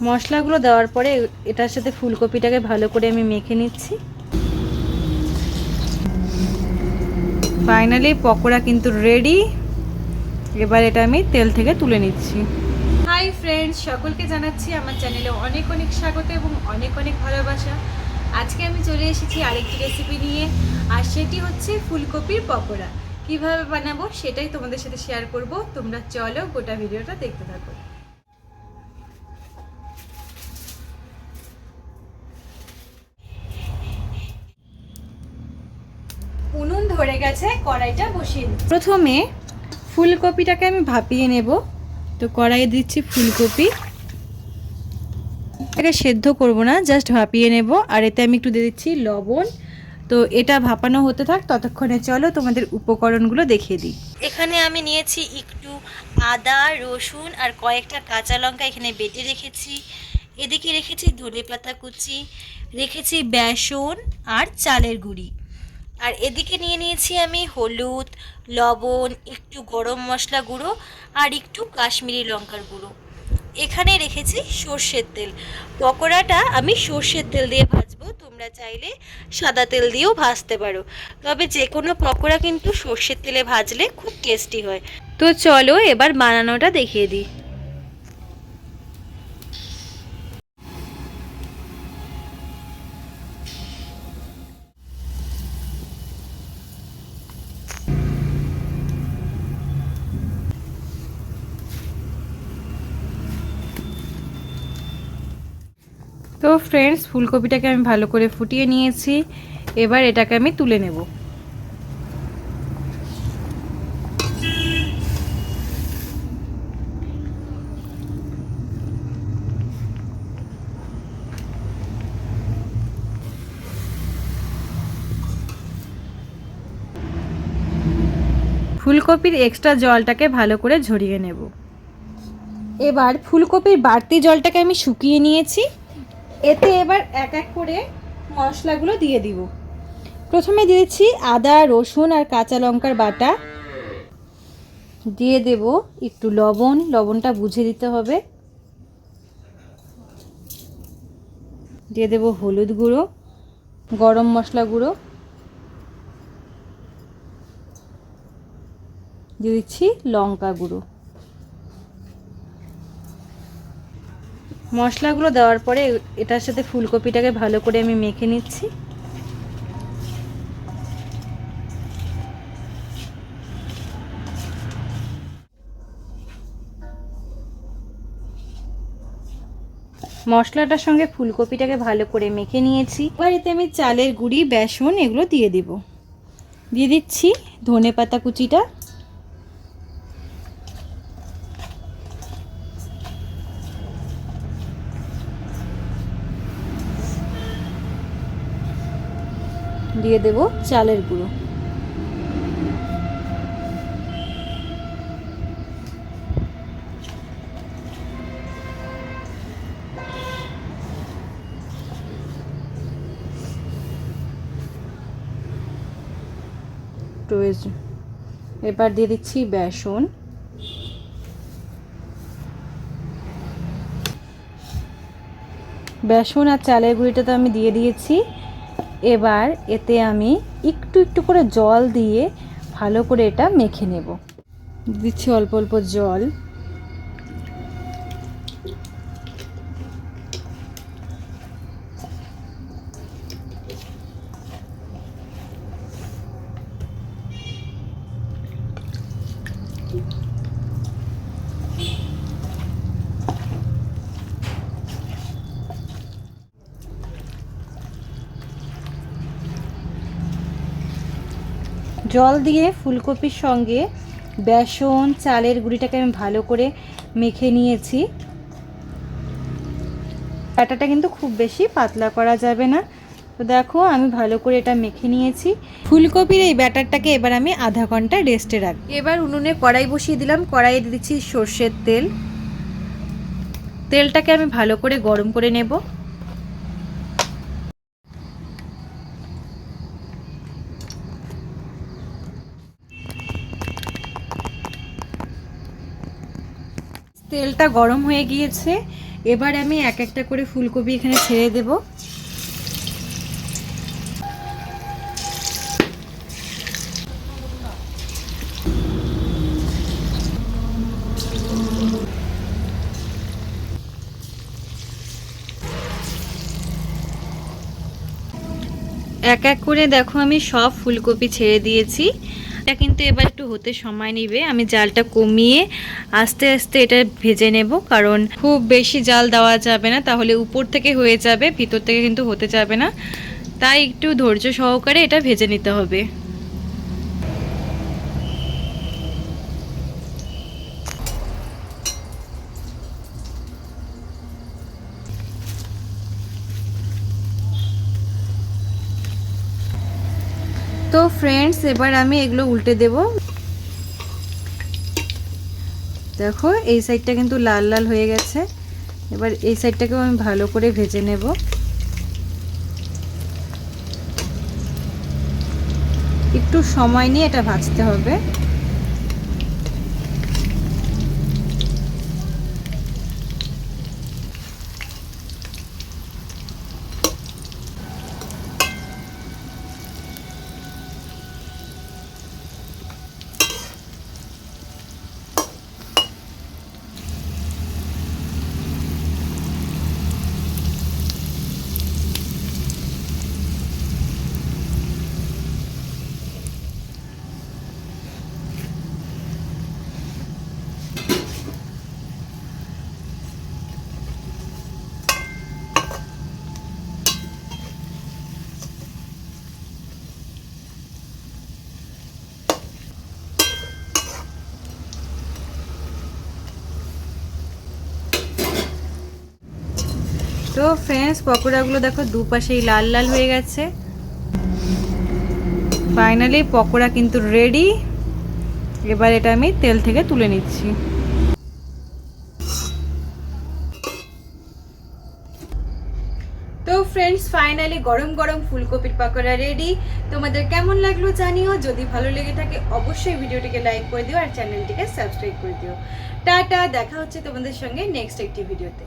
মশলাগুলো দেওয়ার পরে এটার সাথে ফুলকপিটাকে ভালো করে আমি মেখে নিচ্ছি। ফাইনালি পকোড়া কিন্তু রেডি। এবার এটা আমি তেল থেকে তুলে নিচ্ছি। হাই ফ্রেন্ডস, সকলকে জানাচ্ছি আমার চ্যানেলে অনেক অনেক স্বাগত এবং অনেক অনেক ভালোবাসা। আজকে আমি চলে এসেছি আরেকটি রেসিপি নিয়ে, আর সেটি হচ্ছে ফুলকপির পকোড়া। কিভাবে বানাবো সেটাই তোমাদের সাথে শেয়ার করব। তোমরা চলো গোটা ভিডিওটা দেখতে থাকো। উনুন ধরে গেছে, কড়াইটা বসিয়ে দিই। প্রথমে ফুলকপিটাকে আমি ভাপিয়ে নেব। তো কড়াইয়ে দিচ্ছি ফুলকপি। এটাকে সেদ্ধ করব না, জাস্ট ভাপিয়ে নেব। আর এতে আমি একটু দিয়ে দিচ্ছি লবণ। তো এটা ভাপানো হতে থাক, ততক্ষণে চলো তোমাদের উপকরণগুলো দেখিয়ে দিই। এখানে আমি নিয়েছি একটু আদা, রসুন আর কয়েকটা কাঁচা লঙ্কা এখানে বেটে রেখেছি। এদিকে রেখেছি ধনেপাতা কুচি, রেখেছি বেসন আর চালের গুঁড়ি। আর এদিকে নিয়ে নিয়েছি আমি হলুদ, লবণ, একটু গরম মশলা গুঁড়ো আর একটু কাশ্মীরি লঙ্কার গুঁড়ো। এখানে রেখেছি সর্ষের তেল। পকোড়াটা আমি সর্ষের তেল দিয়ে ভাজবো, তোমরা চাইলে সাদা তেল দিয়েও ভাজতে পারো। তবে যে কোনো পকোড়া কিন্তু সর্ষের তেলে ভাজলে খুব টেস্টি হয়। তো চলো এবার বানানোটা দেখিয়ে দিই। তো ফ্রেন্ডস, ফুলকপিটাকে আমি ভালো করে ফুটিয়ে নিয়েছি। এবার এটাকে আমি তুলে নেব। ফুলকপির এক্সট্রা জলটাকে ভালো করে ঝরিয়ে নেব। এবার ফুলকপির বাড়তি জলটাকে আমি শুকিয়ে নিয়েছি। এতে এবার এক এক করে মশলাগুলো দিয়ে দিব। প্রথমে দিয়েছি আদা, রসুন আর কাঁচা লঙ্কার বাটা। দিয়ে দেব একটু লবণ, লবণটা বুঝে দিতে হবে। দিয়ে দেব হলুদ গুঁড়ো, গরম মশলা গুঁড়ো, দিয়ে দিচ্ছি লঙ্কা গুঁড়ো। মশলাগুলো দেওয়ার পরে এটার সাথে ফুলকপিটাকে ভালো করে আমি মেখে নিচ্ছি। মশলাটার সঙ্গে ফুলকপিটাকে ভালো করে মেখে নিয়েছি। এবার এতে আমি চালের গুঁড়ি, বেসন এগুলো দিয়ে দেব। দিয়ে দিচ্ছি ধনেপাতা কুচিটা। দিয়ে দেব চালের গুঁড়ো। এবার দিয়ে দিচ্ছি বেসন। বেসন আর চালের গুঁড়িটা তো আমি দিয়ে দিয়েছি। এবার এতে আমি একটু একটু করে জল দিয়ে ভালো করে এটা মেখে নেব। দিচ্ছি অল্প অল্প জল। জল দিয়ে ফুলকপির সঙ্গে বেসন, চালের গুঁড়িটাকে আমি ভালো করে মেখে নিয়েছি। ব্যাটারটা কিন্তু খুব বেশি পাতলা করা যাবে না। তো দেখো আমি ভালো করে এটা মেখে নিয়েছি। ফুলকপির এই ব্যাটারটাকে এবার আমি আধা ঘন্টা রেস্টে রাখবো। এবার উনুনে কড়াই বসিয়ে দিলাম। কড়াইয়ে দিচ্ছি সর্ষের তেল। তেলটাকে আমি ভালো করে গরম করে নেব। তেলটা গরম হয়ে গিয়েছে। এবার আমি এক একটা করে ফুলকপি এখানে ছেড়ে দেব। এক এক করে দেখো আমি সব ফুলকপি ছেড়ে দিয়েছি। এটা কিন্তু এবার একটু হতে সময় নেবে, আমি জালটা কমিয়ে আস্তে আস্তে এটা ভেজে নেব, কারণ খুব বেশি জাল দেওয়া যাবে না, তাহলে উপর থেকে হয়ে যাবে, ভিতর থেকে কিন্তু হতে যাবে না। তাই একটু ধৈর্য সহকারে এটা ভেজে নিতে হবে। তো ফ্রেন্ডস, এবার আমি এগুলো উল্টে দেব। দেখো এই সাইডটা কিন্তু লাল লাল হয়ে গেছে, এবার এই সাইডটাকেও আমি ভালো করে ভেজে নেব। একটু সময় নিয়ে এটা ভাজতে হবে। তো ফ্রেন্ডস, পকোড়াগুলো দেখো দুপাশেই লাল লাল হয়ে গেছে। ফাইনালি পকোড়া কিন্তু রেডি। এবার এটা আমি তেল থেকে তুলে নিচ্ছি। তো ফ্রেন্ডস, ফাইনালি গরম গরম ফুলকপির পকোড়া রেডি। তোমাদের কেমন লাগলো জানিও, যদি ভালো লেগে থাকে অবশ্যই ভিডিওটিকে লাইক করে দিও আর চ্যানেলটিকে সাবস্ক্রাইব করে দিও। টাটা, দেখা হচ্ছে তোমাদের সঙ্গে নেক্সট একটি ভিডিওতে।